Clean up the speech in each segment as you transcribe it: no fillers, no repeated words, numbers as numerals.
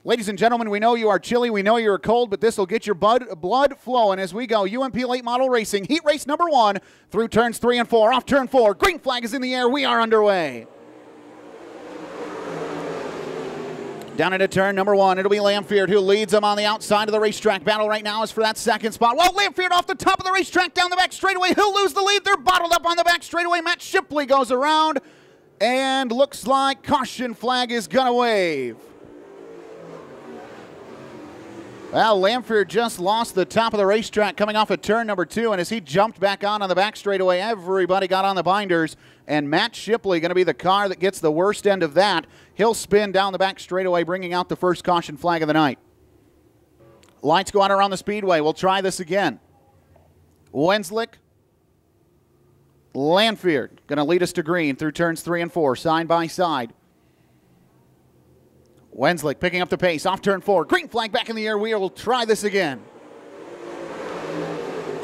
Ladies and gentlemen, we know you are chilly, we know you're cold, but this will get your blood flowing as we go. UMP Late Model Racing, heat race number 1 through turns 3 and 4. Off turn 4, green flag is in the air, we are underway. Down into turn number 1, it'll be Lamfield who leads them on the outside of the racetrack. Battle right now is for that second spot. Well, Lamfield off the top of the racetrack, down the back straightaway, he'll lose the lead. They're bottled up on the back straightaway. Matt Shipley goes around, and looks like caution flag is gonna wave. Well, Lamfield just lost the top of the racetrack coming off of turn number 2, and as he jumped back on the back straightaway, everybody got on the binders, and Matt Shipley going to be the car that gets the worst end of that. He'll spin down the back straightaway, bringing out the first caution flag of the night. Lights go out around the speedway. We'll try this again. Wenslick, Lamfield going to lead us to green through turns 3 and 4, side by side. Wenslick picking up the pace, off turn 4. Green flag back in the air. We will try this again.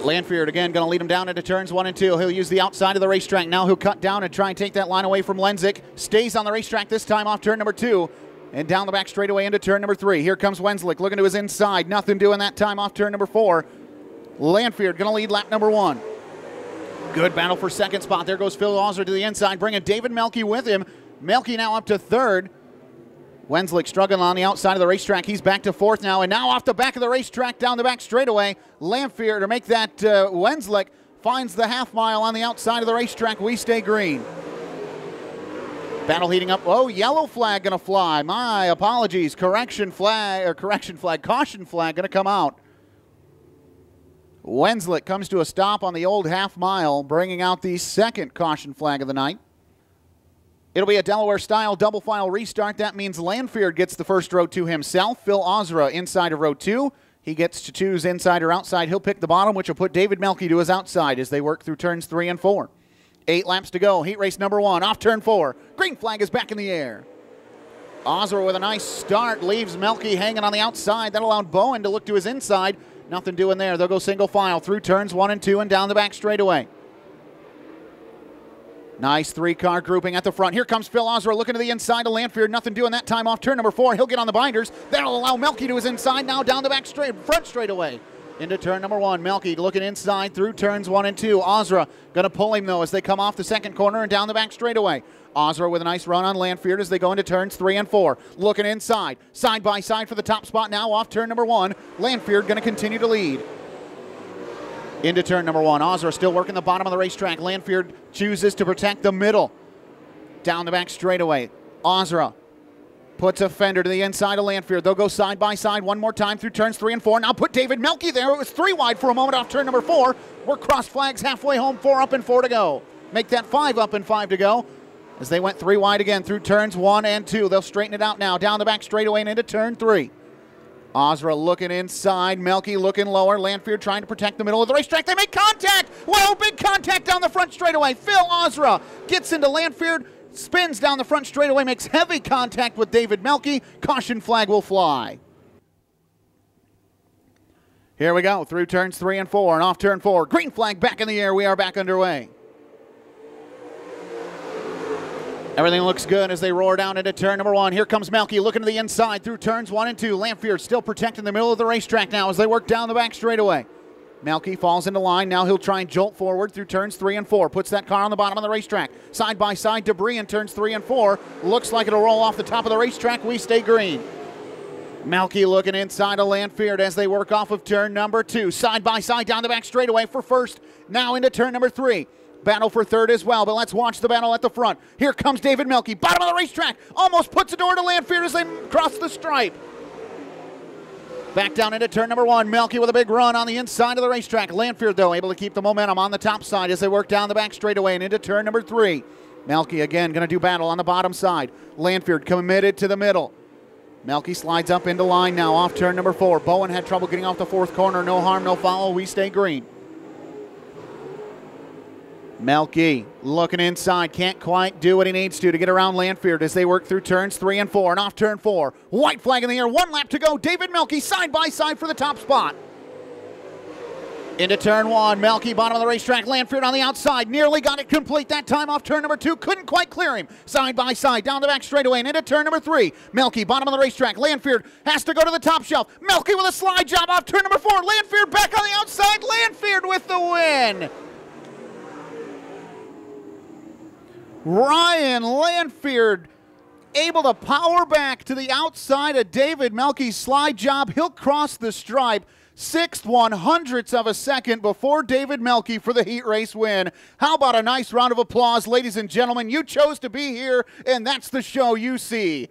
Lamfield again going to lead him down into turns 1 and 2. He'll use the outside of the racetrack. Now he'll cut down and try and take that line away from Lenzik. Stays on the racetrack this time off turn number 2. And down the back straightaway into turn number 3. Here comes Wenslick looking to his inside. Nothing doing that time off turn number 4. Lamfield going to lead lap number 1. Good battle for second spot. There goes Phil Ozer to the inside, bringing David Melke with him. Melke now up to 3rd. Wenslick struggling on the outside of the racetrack. He's back to 4th now, and now off the back of the racetrack down the back straightaway. Lamfield to make that Wenslick finds the half mile on the outside of the racetrack. We stay green. Battle heating up. Oh, yellow flag going to fly. My apologies. Caution flag going to come out. Wenslick comes to a stop on the old half mile, bringing out the second caution flag of the night. It'll be a Delaware-style double file restart. That means Lamfield gets the first row to himself. Phil Ozra inside of row 2. He gets to choose inside or outside. He'll pick the bottom, which will put David Melke to his outside as they work through turns 3 and 4. 8 laps to go. Heat race number 1. Off turn 4. Green flag is back in the air. Ozra with a nice start leaves Melke hanging on the outside. That allowed Bowen to look to his inside. Nothing doing there. They'll go single file through turns 1 and 2 and down the back straightaway. Nice 3-car grouping at the front. Here comes Phil Ozra looking to the inside of Lamfield. Nothing doing that time off turn number 4. He'll get on the binders. That'll allow Melke to his inside. Now down the back front straightaway. Into turn number 1. Melke looking inside through turns 1 and 2. Ozra going to pull him though as they come off the second corner and down the back straightaway. Ozra with a nice run on Lamfield as they go into turns 3 and 4. Looking inside. Side by side for the top spot now off turn number 1. Lamfield going to continue to lead. Into turn number 1. Ozra still working the bottom of the racetrack. Lamfield chooses to protect the middle. Down the back straightaway. Ozra puts a fender to the inside of Lamfield. They'll go side by side one more time through turns 3 and 4. Now put David Melke there. It was 3 wide for a moment off turn number 4. We're cross flags halfway home. 4 up and 4 to go. Make that 5 up and 5 to go. As they went 3 wide again through turns 1 and 2. They'll straighten it out now. Down the back straightaway and into turn 3. Ozra looking inside, Melke looking lower, Lamfield trying to protect the middle of the racetrack. They make contact! Whoa, big contact down the front straightaway. Phil Ozra gets into Lamfield, spins down the front straightaway, makes heavy contact with David Melke. Caution flag will fly. Here we go, through turns 3 and 4, and off turn 4. Green flag back in the air, we are back underway. Everything looks good as they roar down into turn number 1. Here comes Melke looking to the inside through turns 1 and 2. Lamfield still protecting the middle of the racetrack now as they work down the back straightaway. Melke falls into line. Now he'll try and jolt forward through turns 3 and 4. Puts that car on the bottom of the racetrack. Side by side debris in turns 3 and 4. Looks like it'll roll off the top of the racetrack. We stay green. Melke looking inside of Lamfield as they work off of turn number 2. Side by side down the back straightaway for first. Now into turn number 3. Battle for 3rd as well, but let's watch the battle at the front. Here comes David Melke, bottom of the racetrack, almost puts a door to Lamfield as they cross the stripe. Back down into turn number 1, Melke with a big run on the inside of the racetrack. Lamfield, though, able to keep the momentum on the top side as they work down the back straightaway and into turn number 3. Melke again going to do battle on the bottom side. Lamfield committed to the middle. Melke slides up into line now off turn number 4. Bowen had trouble getting off the 4th corner. No harm, no foul. We stay green. Melke looking inside, can't quite do what he needs to get around Lamfield as they work through turns 3 and 4. And off turn 4, white flag in the air, 1 lap to go. David Melke side by side for the top spot. Into turn one, Melky, bottom of the racetrack, Lanford on the outside, nearly got it complete that time off turn number two, couldn't quite clear him. Side by side, down the back straightaway and into turn number three. Melky, bottom of the racetrack, Lanford has to go to the top shelf. Melky with a slide job off turn number four, Lanford back on the outside, Lanford with the win. Ryan Lanford able to power back to the outside of David Melky's slide job. He'll cross the stripe. 6th 100ths of a second before David Melky for the heat race win. How about a nice round of applause, ladies and gentlemen? You chose to be here, and that's the show you see.